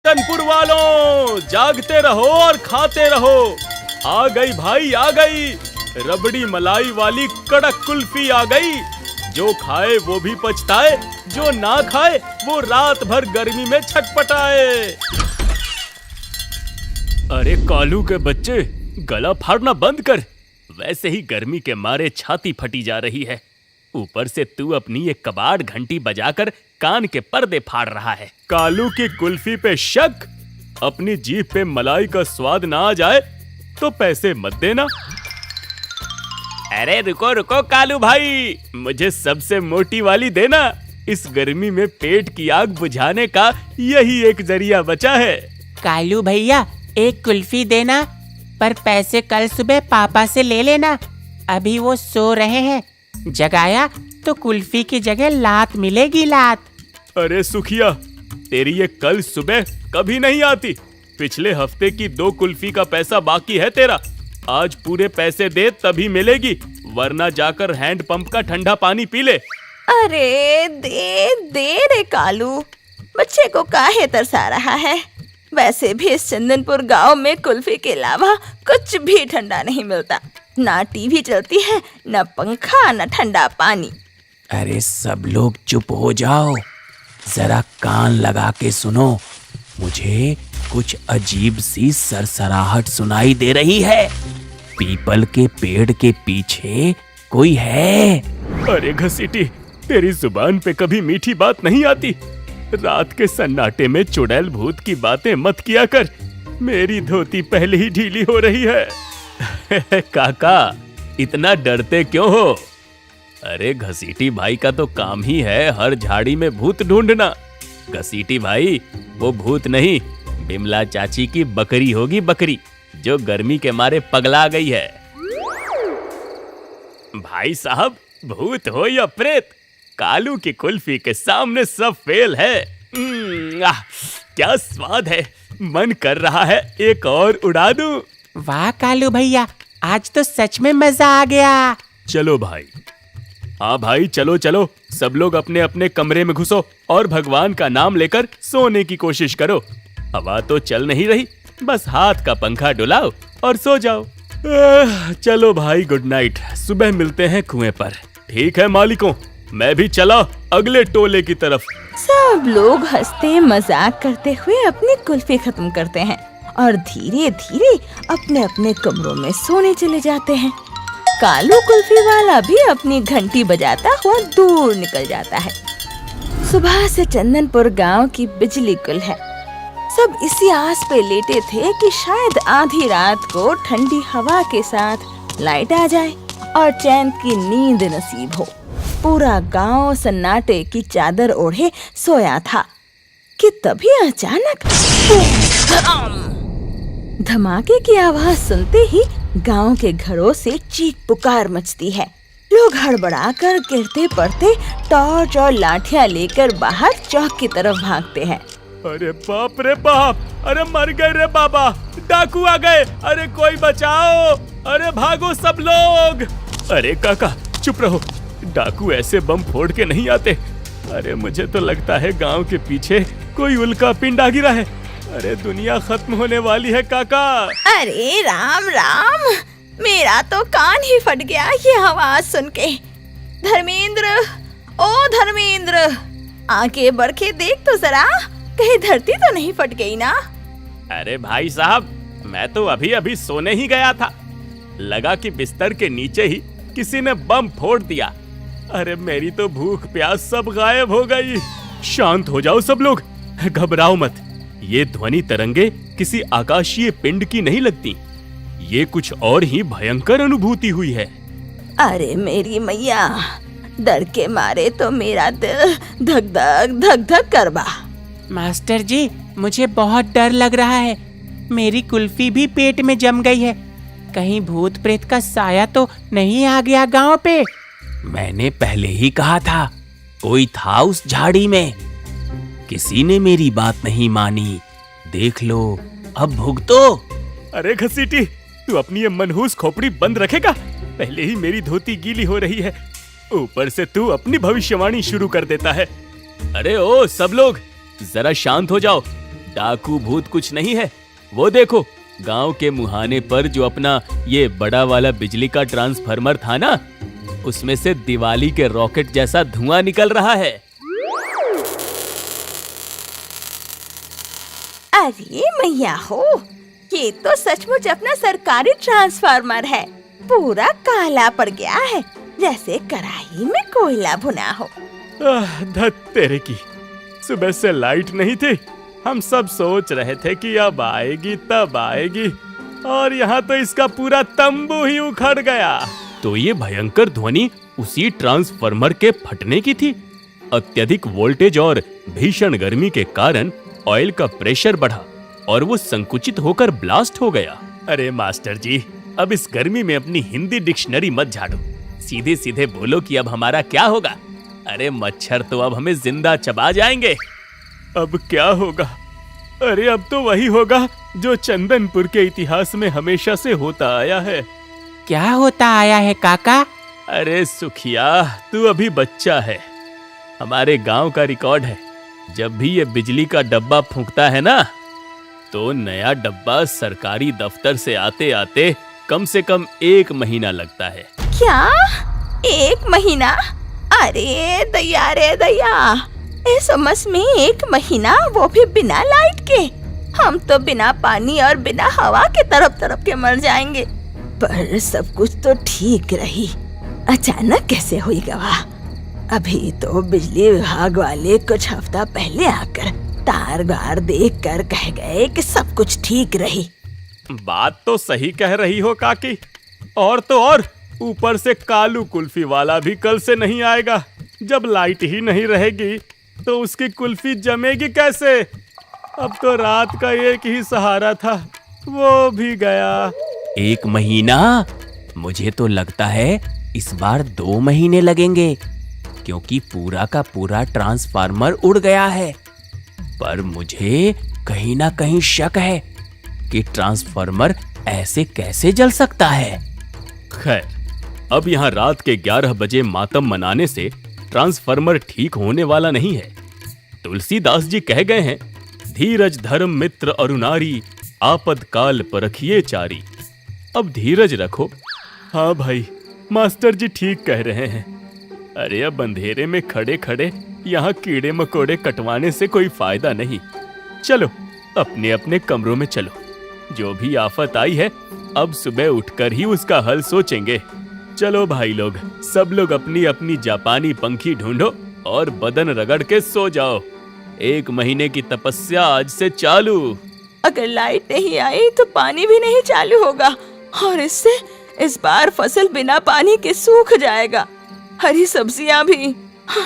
टनपुर वालों, जागते रहो और खाते रहो। आ गई भाई, आ गई रबड़ी मलाई वाली कड़क कुल्फी आ गई। जो खाए वो भी पछताए, जो ना खाए वो रात भर गर्मी में छटपटाए। अरे कालू के बच्चे, गला फाड़ना बंद कर। वैसे ही गर्मी के मारे छाती फटी जा रही है, ऊपर से तू अपनी ये कबाड़ घंटी बजाकर कान के पर्दे फाड़ रहा है। कालू की कुल्फी पे शक? अपनी जीभ पे मलाई का स्वाद ना आ जाए तो पैसे मत देना। अरे रुको रुको कालू भाई, मुझे सबसे मोटी वाली देना। इस गर्मी में पेट की आग बुझाने का यही एक जरिया बचा है। कालू भैया, एक कुल्फी देना, पर पैसे कल सुबह पापा से ले लेना। अभी वो सो रहे हैं, जगाया तो कुल्फी की जगह लात मिलेगी, लात। अरे सुखिया, तेरी ये कल सुबह कभी नहीं आती। पिछले हफ्ते की 2 कुल्फी का पैसा बाकी है तेरा। आज पूरे पैसे दे तभी मिलेगी, वरना जाकर हैंड पंप का ठंडा पानी पी ले। अरे दे दे रे कालू, बच्चे को काहे तरसा रहा है। वैसे भी इस चंदनपुर गांव में कुल्फी के अलावा कुछ भी ठंडा नहीं मिलता। ना टीवी चलती है, ना पंखा, ना ठंडा पानी। अरे सब लोग चुप हो जाओ, जरा कान लगा के सुनो। मुझे कुछ अजीब सी सरसराहट सुनाई दे रही है। पीपल के पेड़ के पीछे कोई है। अरे घसीटी, तेरी जुबान पे कभी मीठी बात नहीं आती। रात के सन्नाटे में चुड़ैल भूत की बातें मत किया कर। मेरी धोती पहले ही ढीली हो रही है। काका, इतना डरते क्यों हो? अरे घसीटी भाई का तो काम ही है हर झाड़ी में भूत ढूंढना। घसीटी भाई वो भूत नहीं, बिमला चाची की बकरी होगी, बकरी जो गर्मी के मारे पगला गई है। भाई साहब, भूत हो या प्रेत, कालू की कुल्फी के सामने सब फेल है। क्या स्वाद है, मन कर रहा है एक और उड़ा दूं। वाह कालू भैया, आज तो सच में मजा आ गया। चलो भाई, हाँ भाई, चलो चलो, सब लोग अपने अपने कमरे में घुसो और भगवान का नाम लेकर सोने की कोशिश करो। हवा तो चल नहीं रही, बस हाथ का पंखा डुलाओ और सो जाओ। चलो भाई, गुड नाइट। सुबह मिलते हैं कुएं पर। ठीक है मालिकों, मैं भी चला अगले टोले की तरफ। सब लोग हंसते मजाक करते हुए अपनी कुल्फी खत्म करते हैं और धीरे धीरे अपने अपने कमरों में सोने चले जाते हैं। कालू कुल्फी वाला भी अपनी घंटी बजाता हुआ दूर निकल जाता है। सुबह से चंदनपुर गांव की बिजली गुल है। सब इसी आस पे लेटे थे कि शायद आधी रात को ठंडी हवा के साथ लाइट आ जाए और चैन की नींद नसीब हो। पूरा गांव सन्नाटे की चादर ओढ़े सोया था कि तभी अचानक धमाके की आवाज सुनते ही गांव के घरों से चीख पुकार मचती है। लोग हड़बड़ाकर गिरते पड़ते टॉर्च और लाठियां लेकर बाहर चौक की तरफ भागते हैं। अरे बाप रे बाप, अरे मर गए रे बाबा, डाकू आ गए, अरे कोई बचाओ, अरे भागो सब लोग। अरे काका चुप रहो, डाकू ऐसे बम फोड़ के नहीं आते। अरे मुझे तो लगता है गांव के पीछे कोई उल्का पिंड आ गिरा है। अरे दुनिया खत्म होने वाली है काका। अरे राम राम, मेरा तो कान ही फट गया ये आवाज सुन के। धर्मेंद्र, ओ धर्मेंद्र, आगे बढ़ के देख तो जरा, कहीं धरती तो नहीं फट गई ना। अरे भाई साहब, मैं तो अभी अभी सोने ही गया था, लगा कि बिस्तर के नीचे ही किसी ने बम फोड़ दिया। अरे मेरी तो भूख प्यास सब गायब हो गई। शांत हो जाओ सब लोग, घबराओ मत। ये ध्वनि तरंगे किसी आकाशीय पिंड की नहीं लगती, ये कुछ और ही भयंकर अनुभूति हुई है। अरे मेरी मैया, डर के मारे तो मेरा दिल धक धक धक धक करवा। मास्टर जी, मुझे बहुत डर लग रहा है। मेरी कुल्फी भी पेट में जम गई है। कहीं भूत प्रेत का साया तो नहीं आ गया गांव पे? मैंने पहले ही कहा था, कोई था उस झाड़ी में। किसी ने मेरी बात नहीं मानी। देख लो, अब भुगतो। अरे घसीटी, तू अपनी ये मनहूस खोपड़ी बंद रखेगा? पहले ही मेरी धोती गीली हो रही है, ऊपर से तू अपनी भविष्यवाणी शुरू कर देता है। अरे ओ सब लोग, जरा शांत हो जाओ। डाकू भूत कुछ नहीं है। वो देखो, गांव के मुहाने पर जो अपना ये बड़ा वाला बिजली का ट्रांसफार्मर था ना, उसमें से दिवाली के रॉकेट जैसा धुआं निकल रहा है। अरे मैया हो, ये तो सचमुच अपना सरकारी ट्रांसफार्मर है। पूरा काला पड़ गया है, जैसे कढ़ाई में कोयला भुना हो। धत तेरे की, सुबह से लाइट नहीं थी। हम सब सोच रहे थे कि अब आएगी तब आएगी, और यहाँ तो इसका पूरा तंबू ही उखड़ गया। तो ये भयंकर ध्वनि उसी ट्रांसफार्मर के फटने की थी। अत्यधिक वोल्टेज और भीषण गर्मी के कारण ऑयल का प्रेशर बढ़ा और वो संकुचित होकर ब्लास्ट हो गया। अरे मास्टर जी, अब इस गर्मी में अपनी हिंदी डिक्शनरी मत झाड़ो, सीधे सीधे बोलो कि अब हमारा क्या होगा। अरे मच्छर तो अब हमें जिंदा चबा जाएंगे। अब क्या होगा? अरे अब तो वही होगा जो चंदनपुर के इतिहास में हमेशा से होता आया है। क्या होता आया है काका? अरे सुखिया, तू अभी बच्चा है। हमारे गांव का रिकॉर्ड है, जब भी ये बिजली का डब्बा फूंकता है ना, तो नया डब्बा सरकारी दफ्तर से आते आते कम से कम 1 महीना लगता है। क्या 1 महीना? अरे दया रे दया, इस उमस में 1 महीना, वो भी बिना लाइट के। हम तो बिना पानी और बिना हवा के तड़प के मर जाएंगे। पर सब कुछ तो ठीक रही, अचानक कैसे हुई गवाह? अभी तो बिजली विभाग वाले कुछ हफ्ता पहले आकर तार गार देख कर कह गए कि सब कुछ ठीक रही। बात तो सही कह रही हो काकी, और तो और ऊपर से कालू कुल्फी वाला भी कल से नहीं आएगा। जब लाइट ही नहीं रहेगी तो उसकी कुल्फी जमेगी कैसे? अब तो रात का एक ही सहारा था, वो भी गया। 1 महीना? मुझे तो लगता है इस बार 2 महीने लगेंगे, क्योंकि पूरा का पूरा ट्रांसफार्मर उड़ गया है। पर मुझे कहीं ना कहीं शक है कि ट्रांसफार्मर ऐसे कैसे जल सकता है। खैर, अब यहाँ रात के 11 बजे मातम मनाने से ट्रांसफार्मर ठीक होने वाला नहीं है। तुलसीदास जी कह गए हैं, धीरज धर्म मित्र अरुनारी, आपद काल परखिए चारी। अब धीरज रखो। हाँ भाई, मास्टर जी ठीक कह रहे हैं। अरे अब अंधेरे में खड़े खड़े यहाँ कीड़े मकोड़े कटवाने से कोई फायदा नहीं। चलो अपने अपने कमरों में चलो। जो भी आफत आई है, अब सुबह उठकर ही उसका हल सोचेंगे। चलो भाई लोग, सब लोग अपनी अपनी जापानी पंखी ढूंढो और बदन रगड़ के सो जाओ। 1 महीने की तपस्या आज से चालू। अगर लाइट नहीं आई तो पानी भी नहीं चालू होगा, और इससे इस बार फसल बिना पानी के सूख जाएगा। हरी सब्जियां भी।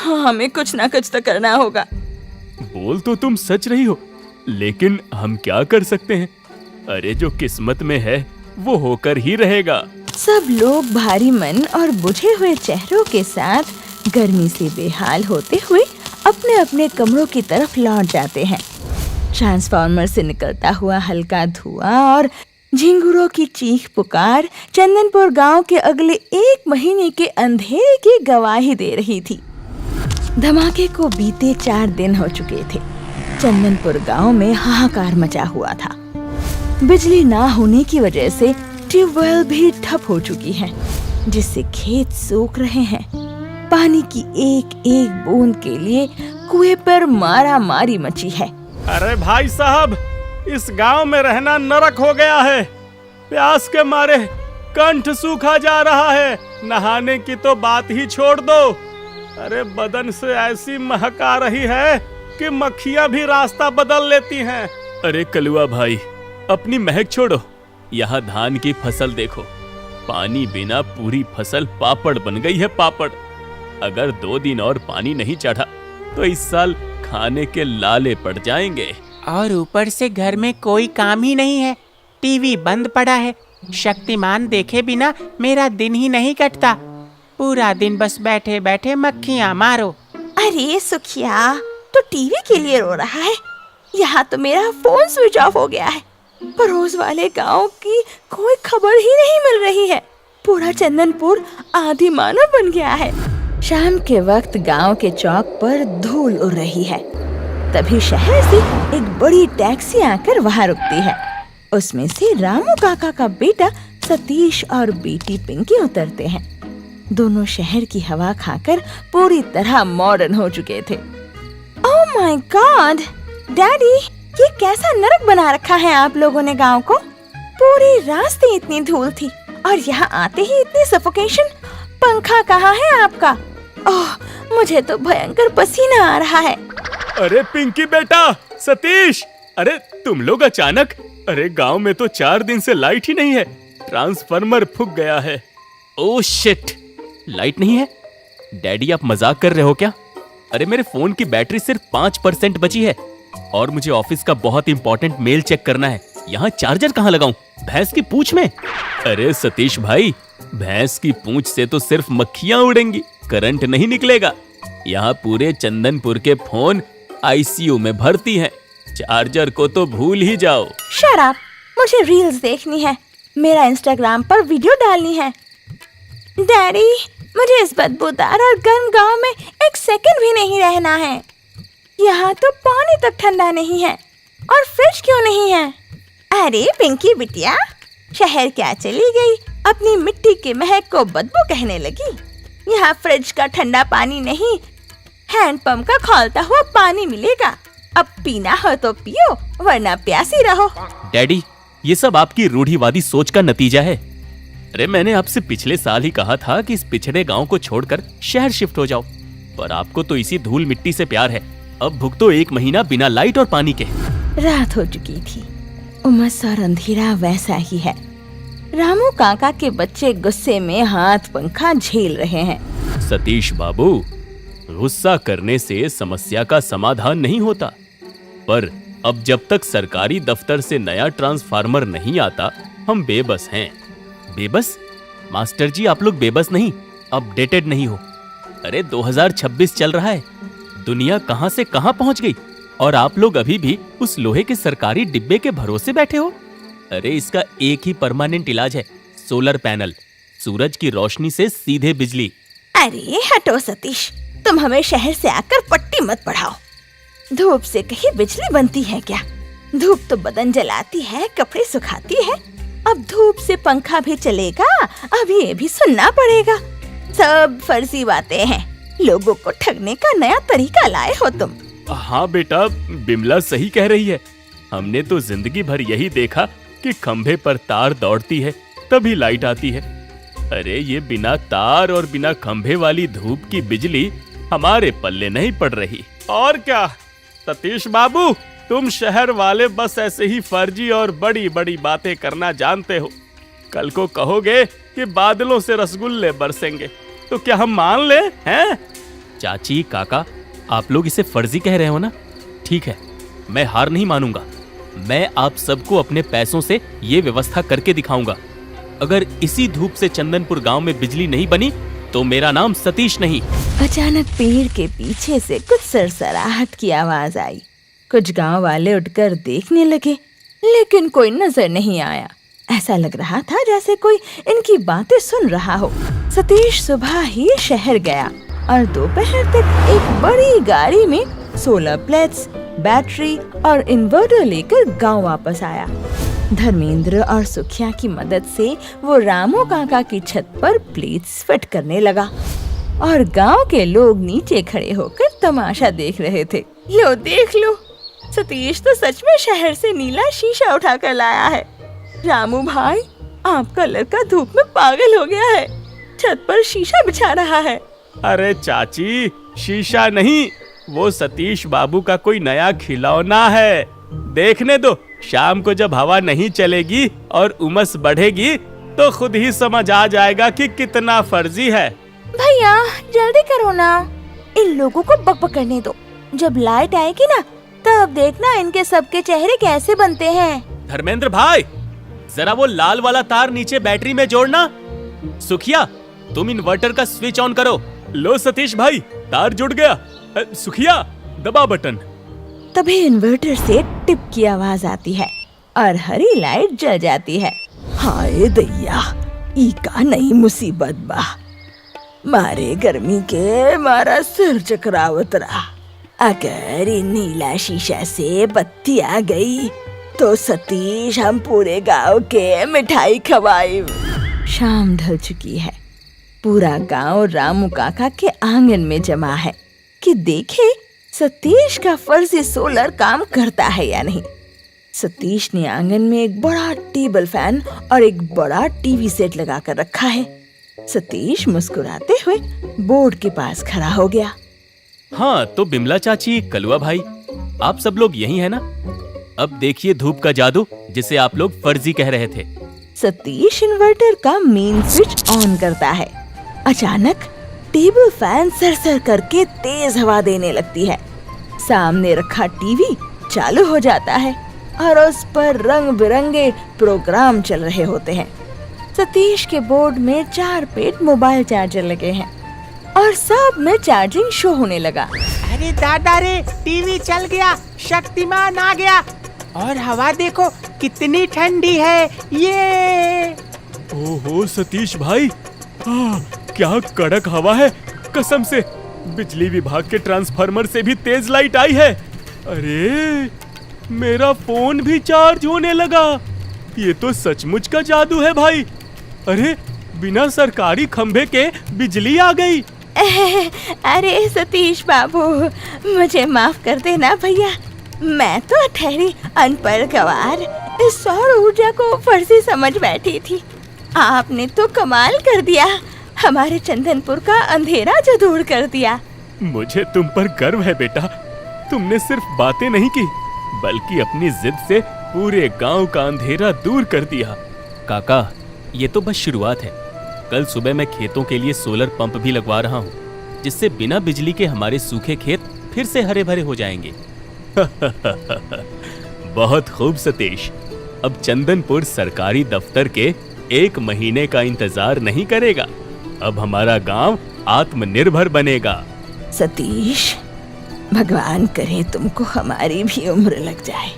हमें कुछ ना कुछ तो करना होगा। बोल तो तुम सच रही हो, लेकिन हम क्या कर सकते हैं? अरे जो किस्मत में है वो होकर ही रहेगा। सब लोग भारी मन और बुझे हुए चेहरों के साथ गर्मी से बेहाल होते हुए अपने अपने कमरों की तरफ लौट जाते हैं। ट्रांसफार्मर से निकलता हुआ हल्का धुआं और झिंगुरों की चीख पुकार चंदनपुर गांव के अगले 1 महीने के अंधेरे की गवाही दे रही थी। धमाके को बीते 4 दिन हो चुके थे। चंदनपुर गांव में हाहाकार मचा हुआ था। बिजली ना होने की वजह से ट्यूबवेल भी ठप हो चुकी है, जिससे खेत सूख रहे हैं। पानी की एक एक बूंद के लिए कुएं पर मारा मारी मची है। अरे भाई साहब, इस गांव में रहना नरक हो गया है। प्यास के मारे कंठ सूखा जा रहा है। नहाने की तो बात ही छोड़ दो। अरे बदन से ऐसी महक आ रही है कि मक्खियां भी रास्ता बदल लेती हैं। अरे कलुआ भाई, अपनी महक छोड़ो। यहाँ धान की फसल देखो, पानी बिना पूरी फसल पापड़ बन गई है, पापड़। अगर 2 दिन और पानी नहीं चढ़ा तो इस साल खाने के लाले पड़ जाएंगे। और ऊपर से घर में कोई काम ही नहीं है। टीवी बंद पड़ा है। शक्तिमान देखे बिना मेरा दिन ही नहीं कटता। पूरा दिन बस बैठे बैठे मक्खियाँ मारो। अरे सुखिया, तो टीवी के लिए रो रहा है? यहाँ तो मेरा फोन स्विच ऑफ हो गया है। पड़ोस वाले गांव की कोई खबर ही नहीं मिल रही है। पूरा चंदनपुर आधी मानव बन गया है। शाम के वक्त गांव के चौक पर धूल उड़ रही है। तभी शहर से एक बड़ी टैक्सी आकर वहाँ रुकती है। उसमें से रामू काका का बेटा सतीश और बेटी पिंकी उतरते हैं। दोनों शहर की हवा खाकर पूरी तरह मॉडर्न हो चुके थे। ओह माय गॉड, डैडी, ये कैसा नरक बना रखा है आप लोगों ने गांव को। पूरे रास्ते इतनी धूल थी और यहाँ आते ही इतनी सफोकेशन। पंखा कहाँ है आपका? ओह, मुझे तो भयंकर पसीना आ रहा है। अरे पिंकी बेटा, सतीश, अरे तुम लोग अचानक। अरे गांव में तो 4 दिन से लाइट ही नहीं है, ट्रांसफार्मर फूक गया है। ओह शिट, लाइट नहीं है? डैडी आप मजाक कर रहे हो क्या? अरे मेरे फोन की बैटरी सिर्फ 5% बची है और मुझे ऑफिस का बहुत इंपॉर्टेंट मेल चेक करना है। यहाँ चार्जर कहाँ लगाऊं? भैंस की पूंछ में? अरे सतीश भाई, भैंस की पूंछ से तो सिर्फ मक्खियां उड़ेंगी, करंट नहीं निकलेगा। यहाँ पूरे चंदनपुर के फोन आईसीयू में भर्ती हैं। चार्जर को तो भूल ही जाओ। शट अप, मुझे रील्स देखनी है, मेरा इंस्टाग्राम पर वीडियो डालनी है। डैडी, मुझे इस बदबूदार और गर्म गांव में एक सेकंड भी नहीं रहना है। यहाँ तो पानी तक ठंडा नहीं है और फ्रिज क्यों नहीं है? अरे पिंकी बिटिया, शहर क्या चली गई, अपनी मिट्टी की महक को बदबू कहने लगी। यहाँ फ्रिज का ठंडा पानी नहीं, हैंडपंप का खौलता हुआ पानी मिलेगा। अब पीना हो तो पियो, वरना प्यासी रहो। डैडी, ये सब आपकी रूढ़िवादी सोच का नतीजा है। अरे मैंने आपसे पिछले साल ही कहा था कि इस पिछड़े गांव को छोड़कर शहर शिफ्ट हो जाओ, पर आपको तो इसी धूल मिट्टी से प्यार है। अब भुगतो 1 महीना बिना लाइट और पानी के। रात हो चुकी थी, उमस और अंधेरा वैसा ही है। रामू काका के बच्चे गुस्से में हाथ पंखा झेल रहे हैं। सतीश बाबू, गुस्सा करने से समस्या का समाधान नहीं होता, पर अब जब तक सरकारी दफ्तर से नया ट्रांसफार्मर नहीं आता, हम बेबस हैं। बेबस? मास्टर जी, आप लोग बेबस नहीं, अपडेटेड नहीं हो। अरे 2026 चल रहा है, दुनिया कहां से कहां पहुंच गई और आप लोग अभी भी उस लोहे के सरकारी डिब्बे के भरोसे बैठे हो। अरे इसका एक ही परमानेंट इलाज है, सोलर पैनल, सूरज की रोशनी से सीधे बिजली। अरे हटो सतीश, तुम हमें शहर से आकर पट्टी मत पढ़ाओ। धूप से कहीं बिजली बनती है क्या? धूप तो बदन जलाती है, कपड़े सुखाती है। अब धूप से पंखा भी चलेगा? अब ये भी सुनना पड़ेगा। सब फर्जी बातें हैं, लोगों को ठगने का नया तरीका लाए हो तुम। हाँ बेटा, बिमला सही कह रही है। हमने तो जिंदगी भर यही देखा कि खंभे पर तार दौड़ती है तभी लाइट आती है। अरे ये बिना तार और बिना खंभे वाली धूप की बिजली हमारे पल्ले नहीं पड़ रही। और क्या सतीश बाबू, तुम शहर वाले बस ऐसे ही फर्जी और बड़ी बड़ी बातें करना जानते हो। कल को कहोगे कि बादलों से रसगुल्ले बरसेंगे, तो क्या हम मान ले हैं? चाची, काका, आप लोग इसे फर्जी कह रहे हो ना? ठीक है, मैं हार नहीं मानूंगा। मैं आप सबको अपने पैसों से ये व्यवस्था करके दिखाऊंगा। अगर इसी धूप से चंदनपुर गांव में बिजली नहीं बनी तो मेरा नाम सतीश नहीं। अचानक पेड़ के पीछे से कुछ सरसराहट की आवाज आई। कुछ गांव वाले उठकर देखने लगे, लेकिन कोई नजर नहीं आया। ऐसा लग रहा था जैसे कोई इनकी बातें सुन रहा हो। सतीश सुबह ही शहर गया और दोपहर तक एक बड़ी गाड़ी में सोलर प्लेट्स, बैटरी और इन्वर्टर लेकर गांव वापस आया। धर्मेंद्र और सुखिया की मदद से वो रामू काका की छत पर प्लेट्स फिट करने लगा और गांव के लोग नीचे खड़े होकर तमाशा देख रहे थे। लो देख लो, सतीश तो सच में शहर से नीला शीशा उठाकर लाया है। रामू भाई, आपका लड़का धूप में पागल हो गया है, छत पर शीशा बिछा रहा है। अरे चाची, शीशा नहीं, वो सतीश बाबू का कोई नया खिलौना है। देखने दो, शाम को जब हवा नहीं चलेगी और उमस बढ़ेगी तो खुद ही समझ आ जाएगा कि कितना फर्जी है। भैया जल्दी करो ना, इन लोगों को बकबक करने दो। जब लाइट आएगी ना तब देखना इनके सबके चेहरे कैसे बनते हैं। धर्मेंद्र भाई, जरा वो लाल वाला तार नीचे बैटरी में जोड़ना। सुखिया, तुम इन्वर्टर का स्विच ऑन करो। लो सतीश भाई, तार जुड़ गया। सुखिया, दबा बटन। तभी इन्वर्टर से टिप की आवाज आती है और हरी लाइट जल जाती है। हाय दैया, ई का नई मुसीबत बा। मारे गर्मी के मारा सिर चकरावत रहा। अगर इन नीला शीशा से बत्ती आ गई तो सतीश हम पूरे गांव के मिठाई खवाए। शाम ढल चुकी है। पूरा गांव रामू काका के आंगन में जमा है कि देखे सतीश का फर्जी सोलर काम करता है या नहीं। सतीश ने आंगन में एक बड़ा टेबल फैन और एक बड़ा टीवी सेट लगा कर रखा है। सतीश मुस्कुराते हुए बोर्ड के पास खड़ा हो गया। हाँ तो बिमला चाची, कलुआ भाई, आप सब लोग यही है ना? अब देखिए धूप का जादू जिसे आप लोग फर्जी कह रहे थे। सतीश इन्वर्टर का मेन स्विच ऑन करता है। अचानक टेबल फैन सरसर करके तेज हवा देने लगती है। सामने रखा टीवी चालू हो जाता है और उस पर रंग बिरंगे प्रोग्राम चल रहे होते हैं। सतीश के बोर्ड में 4 पेट मोबाइल चार्जर लगे हैं और सब में चार्जिंग शो होने लगा। अरे दादा रे, टीवी चल गया, शक्तिमान आ गया और हवा देखो कितनी ठंडी है। ये ओहो सतीश भाई, क्या कड़क हवा है, कसम से बिजली विभाग के ट्रांसफार्मर से भी तेज लाइट आई है। अरे मेरा फोन भी चार्ज होने लगा। ये तो सचमुच का जादू है भाई। अरे बिना सरकारी खंभे के बिजली आ गई। अरे सतीश बाबू, मुझे माफ कर देना भैया, मैं तो ठहरी अनपढ़ गवार इस सौर ऊर्जा को फर्जी समझ बैठी थी। आपने तो कमाल कर दिया, हमारे चंदनपुर का अंधेरा जो दूर कर दिया। मुझे तुम पर गर्व है बेटा। तुमने सिर्फ बातें नहीं की बल्कि अपनी जिद से पूरे गांव का अंधेरा दूर कर दिया। काका, ये तो बस शुरुआत है। कल सुबह मैं खेतों के लिए सोलर पंप भी लगवा रहा हूँ, जिससे बिना बिजली के हमारे सूखे खेत फिर से हरे भरे हो जाएंगे। बहुत खूब सतीश। अब चंदनपुर सरकारी दफ्तर के 1 महीने का इंतजार नहीं करेगा। अब हमारा गांव आत्मनिर्भर बनेगा। सतीश, भगवान करे तुमको हमारी भी उम्र लग जाए।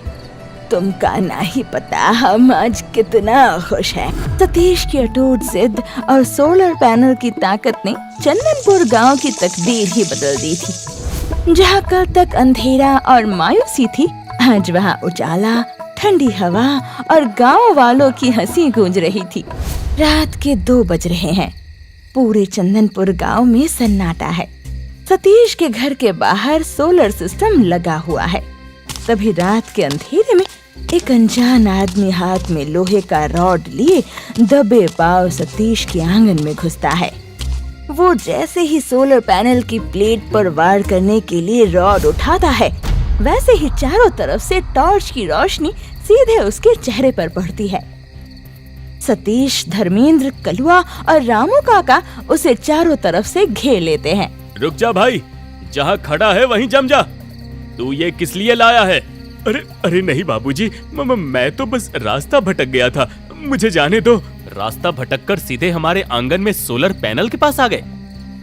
तुमका नहीं पता हम आज कितना खुश हैं। सतीश की अटूट जिद और सोलर पैनल की ताकत ने चंदनपुर गांव की तकदीर ही बदल दी थी। जहां कल तक अंधेरा और मायूसी थी, आज वहां उजाला, ठंडी हवा और गांव वालों की हंसी गूंज रही थी। रात के 2 बज रहे हैं। पूरे चंदनपुर गांव में सन्नाटा है। सतीश के घर के बाहर सोलर सिस्टम लगा हुआ है। तभी रात के अंधेरे में एक अनजान आदमी हाथ में लोहे का रॉड लिए दबे पांव सतीश के आंगन में घुसता है। वो जैसे ही सोलर पैनल की प्लेट पर वार करने के लिए रॉड उठाता है, वैसे ही चारों तरफ से टॉर्च की रोशनी सीधे उसके चेहरे पर पड़ती है। सतीश, धर्मेंद्र, कलुआ और रामू काका उसे चारों तरफ से घेर लेते हैं। रुक जा भाई, जहाँ खड़ा है वहीं जम जा। तू ये किस लिए लाया है? अरे अरे नहीं बाबूजी, मैं तो बस रास्ता भटक गया था, मुझे जाने दो। रास्ता भटककर सीधे हमारे आंगन में सोलर पैनल के पास आ गए।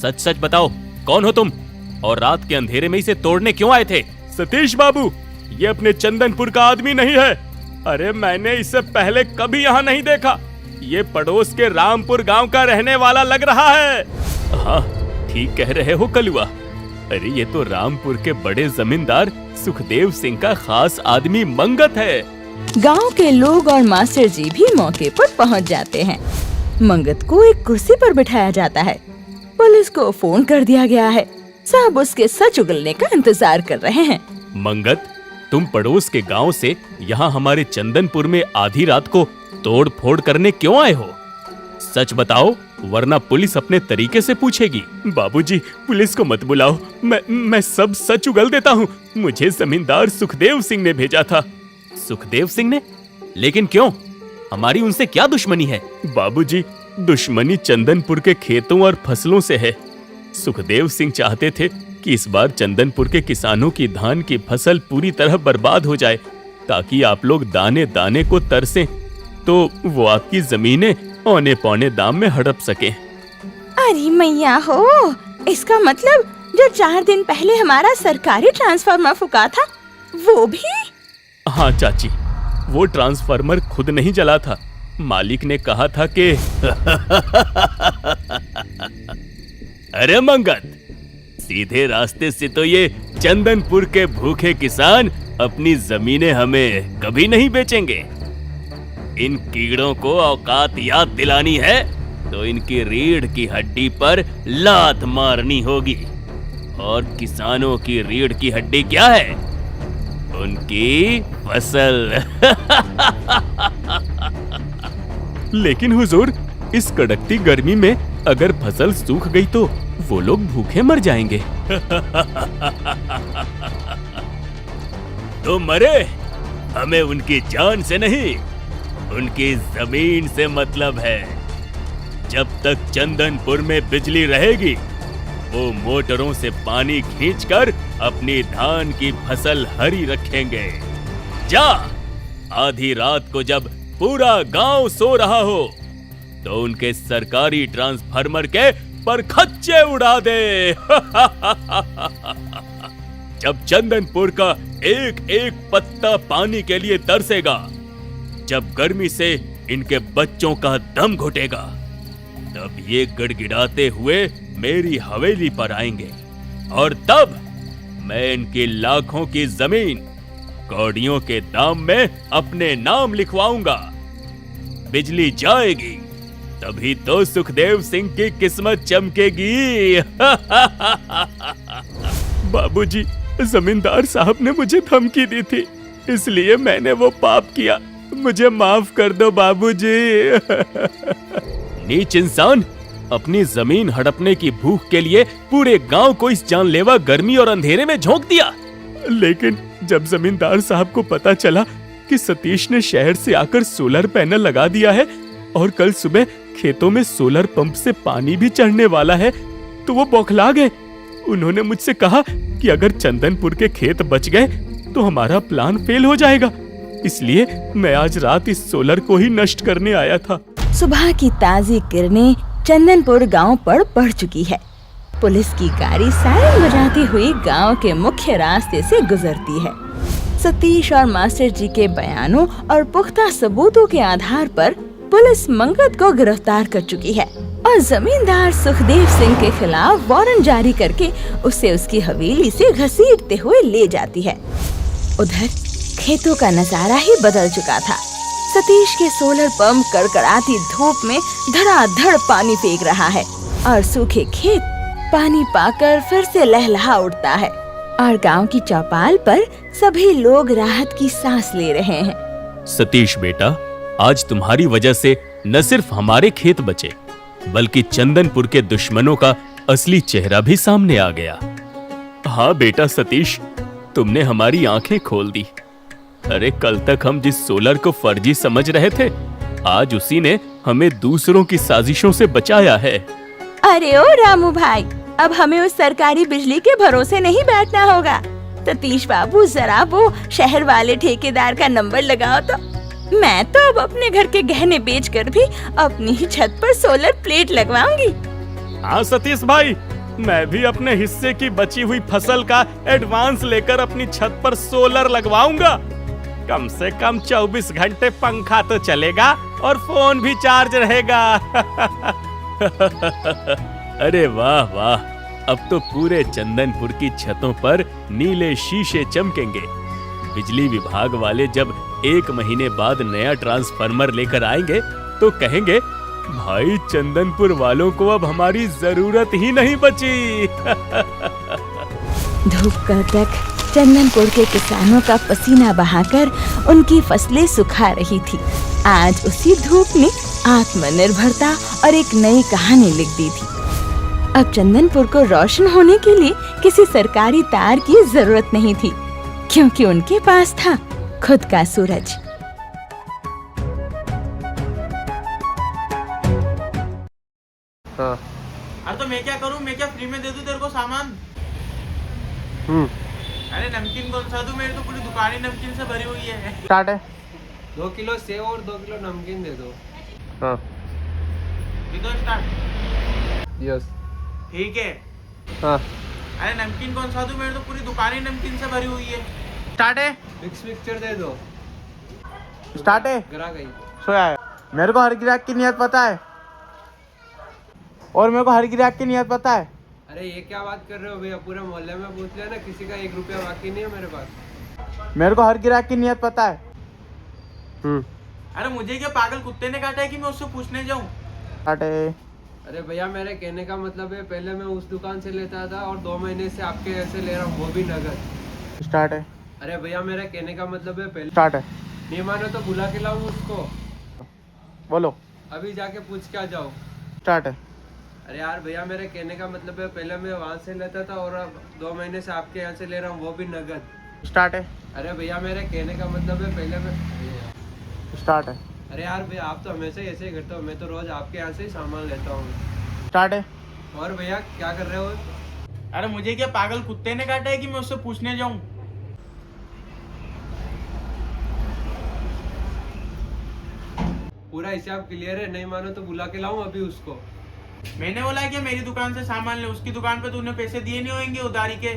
सच सच बताओ, कौन हो तुम और रात के अंधेरे में इसे तोड़ने क्यों आए थे? सतीश बाबू, ये अपने चंदनपुर का आदमी नहीं है। अरे मैंने इसे पहले कभी यहाँ नहीं देखा। ये पड़ोस के रामपुर गांव का रहने वाला लग रहा है। हाँ ठीक कह रहे हो कलुआ। अरे ये तो रामपुर के बड़े जमींदार सुखदेव सिंह का खास आदमी मंगत है। गांव के लोग और मास्टर जी भी मौके पर पहुंच जाते हैं। मंगत को एक कुर्सी पर बिठाया जाता है। पुलिस को फोन कर दिया गया है। सब उसके सच उगलने का इंतजार कर रहे हैं। मंगत, तुम पड़ोस के गांव से यहाँ हमारे चंदनपुर में आधी रात को तोड़ फोड़ करने क्यों आए हो? सच बताओ, वरना पुलिस अपने तरीके से पूछेगी। बाबूजी, पुलिस को मत बुलाओ, मैं सब सच उगल देता हूँ। मुझे जमींदार सुखदेव सिंह ने भेजा था। सुखदेव सिंह ने? लेकिन क्यों? हमारी उनसे क्या दुश्मनी है? बाबूजी, दुश्मनी चंदनपुर के खेतों और फसलों से है। सुखदेव सिंह चाहते थे कि इस बार चंदनपुर के किसानों की धान की फसल पूरी तरह बर्बाद हो जाए, ताकि आप लोग दाने दाने को तरसें, तो वो आपकी जमीनें औने पौने दाम में हड़प सके। अरे मैया हो, इसका मतलब जो 4 दिन पहले हमारा सरकारी ट्रांसफार्मर फूका था, वो भी? हाँ चाची, वो ट्रांसफार्मर खुद नहीं जला था। मालिक ने कहा था कि अरे मंगत, सीधे रास्ते से तो ये चंदनपुर के भूखे किसान अपनी जमीनें हमें कभी नहीं बेचेंगे। इन कीड़ों को औकात याद दिलानी है तो इनकी रीढ़ की हड्डी पर लात मारनी होगी। और किसानों की रीढ़ की हड्डी क्या है? उनकी फसल। लेकिन हुजूर, इस कड़कती गर्मी में अगर फसल सूख गई तो वो लोग भूखे मर जाएंगे। तो मरे, हमें उनकी जान से नहीं, उनकी जमीन से मतलब है। जब तक चंदनपुर में बिजली रहेगी, वो मोटरों से पानी खींचकर अपनी धान की फसल हरी रखेंगे। जा, आधी रात को जब पूरा गांव सो रहा हो तो उनके सरकारी ट्रांसफार्मर के परखच्चे उड़ा दे। जब चंदनपुर का एक एक पत्ता पानी के लिए तरसेगा, जब गर्मी से इनके बच्चों का दम घुटेगा, तब ये गिड़गिड़ाते हुए मेरी हवेली पर आएंगे और तब मैं इनकी लाखों की जमीन कौड़ियों के दाम में अपने नाम लिखवाऊंगा। बिजली जाएगी तभी तो सुखदेव सिंह की किस्मत चमकेगी। बाबूजी, जमींदार साहब ने मुझे धमकी दी थी, इसलिए मैंने वो पाप किया। मुझे माफ कर दो बाबूजी। नीच इंसान, अपनी जमीन हड़पने की भूख के लिए पूरे गांव को इस जानलेवा गर्मी और अंधेरे में झोंक दिया। लेकिन जब जमींदार साहब को पता चला कि सतीश ने शहर से आकर सोलर पैनल लगा दिया है और कल सुबह खेतों में सोलर पंप से पानी भी चढ़ने वाला है, तो वो बौखला गए। उन्होंने मुझसे कहा कि अगर चंदनपुर के खेत बच गए तो हमारा प्लान फेल हो जाएगा, इसलिए मैं आज रात इस सोलर को ही नष्ट करने आया था। सुबह की ताजी किरणें चंदनपुर गांव पर पड़ चुकी है। पुलिस की गाड़ी सायरन बजाती हुई गांव के मुख्य रास्ते से गुजरती है। सतीश और मास्टर जी के बयानों और पुख्ता सबूतों के आधार पर पुलिस मंगत को गिरफ्तार कर चुकी है और जमींदार सुखदेव सिंह के खिलाफ वारंट जारी करके उसे उसकी हवेली से घसीटते हुए ले जाती है। उधर खेतों का नजारा ही बदल चुका था। सतीश के सोलर पंप कड़कड़ाती धूप में धड़ाधड़ पानी फेंक रहा है और सूखे खेत पानी पाकर फिर से लहलहा उठता है और गांव की चौपाल पर सभी लोग राहत की सांस ले रहे हैं। सतीश बेटा, आज तुम्हारी वजह से न सिर्फ हमारे खेत बचे, बल्कि चंदनपुर के दुश्मनों का असली चेहरा भी सामने आ गया। हाँ बेटा सतीश, तुमने हमारी आंखें खोल दी। अरे कल तक हम जिस सोलर को फर्जी समझ रहे थे, आज उसी ने हमें दूसरों की साजिशों से बचाया है। अरे ओ रामू भाई, अब हमें उस सरकारी बिजली के भरोसे नहीं बैठना होगा। सतीश बाबू, जरा वो शहर वाले ठेकेदार का नंबर लगाओ तो। मैं तो अब अपने घर के गहने बेचकर भी अपनी ही छत पर सोलर प्लेट लगवाऊंगी। हाँ सतीश भाई, मैं भी अपने हिस्से की बची हुई फसल का एडवांस लेकर अपनी छत पर सोलर लगवाऊंगा। कम से कम 24 घंटे पंखा तो चलेगा और फोन भी चार्ज रहेगा। अरे वाह वाह, अब तो पूरे चंदनपुर की छतों पर नीले शीशे चमकेंगे। बिजली विभाग वाले जब 1 महीने बाद नया ट्रांसफार्मर लेकर आएंगे तो कहेंगे, भाई चंदनपुर वालों को अब हमारी जरूरत ही नहीं बची। धूप कड़क चंदनपुर के किसानों का पसीना बहाकर उनकी फसलें सुखा रही थी। आज उसी धूप ने आत्मनिर्भरता और एक नई कहानी लिख दी थी। अब चंदनपुर को रोशन होने के लिए किसी सरकारी तार की जरूरत नहीं थी, क्योंकि उनके पास था खुद का सूरज। अरे तो मैं क्या करूं? मैं क्या फ्री में दे दूं तेरे को सामान? अरे नमकीन कौन सा दूं? मेरी तो पूरी दुकान ही नमकीन से भरी हुई है। स्टार्ट है। 2 किलो सेव और 2 किलो नमकीन दे दो। हाँ दो स्टार्ट। यस। ठीक है। हाँ। अरे नमकीन कौन सा दूं? मेरी तो पूरी दुकान ही नमकीन से भरी हुई है। स्टार्ट है। मिक्स मिक्सचर दे दो। स्टार्ट है। ग्राहक गई। सोया है। मेरे को हर ग्राहक की नियत पता है और मेरे को हर ग्राहक की नियत पता है। अरे अरे ये क्या बात कर रहे हो भैया, पूरे मोहल्ले में पूछ लिया ना, किसी का 1 रुपया बाकी नहीं है मेरे पास। मेरे को हर ग्राहक की नियत पता है। अरे मुझे क्या पागल कुत्ते ने काटा है कि मैं उससे पूछने जाऊं? काटे। अरे भैया मेरे कहने का मतलब है, पहले मैं उस दुकान से लेता था और 2 महीने से आपके ऐसे ले रहा हूँ, वो भी नगद। स्टार्ट है। अरे भैया मेरा कहने का मतलब है, पहले स्टार्ट है। नहीं मानो तो बुला के लाऊं उसको, बोलो। अभी जाके पूछ के आ जाओ। स्टार्ट है। अरे यार भैया मेरे कहने का मतलब है, पहले मैं वहाँ से लेता था और अब 2 महीने से आपके यहाँ से ले रहा हूँ, वो भी नगद। स्टार्ट है। अरे भैया मेरे कहने का मतलब है, पहले मैं स्टार्ट है। अरे यार भैया आप तो हमेशा ऐसे ही करते हो, मैं तो रोज आपके यहाँ से ही सामान लेता हूँ। स्टार्ट है। और भैया क्या कर रहे हो? अरे मुझे क्या पागल कुत्ते ने काटा है कि मैं उससे पूछने जाऊं? पूरा हिसाब क्लियर है, नहीं मानो तो बुला के लाऊं अभी उसको। मैंने बोला है कि मेरी दुकान से सामान ले, उसकी दुकान पे तूने पैसे दिए नहीं होंगे उधारी के।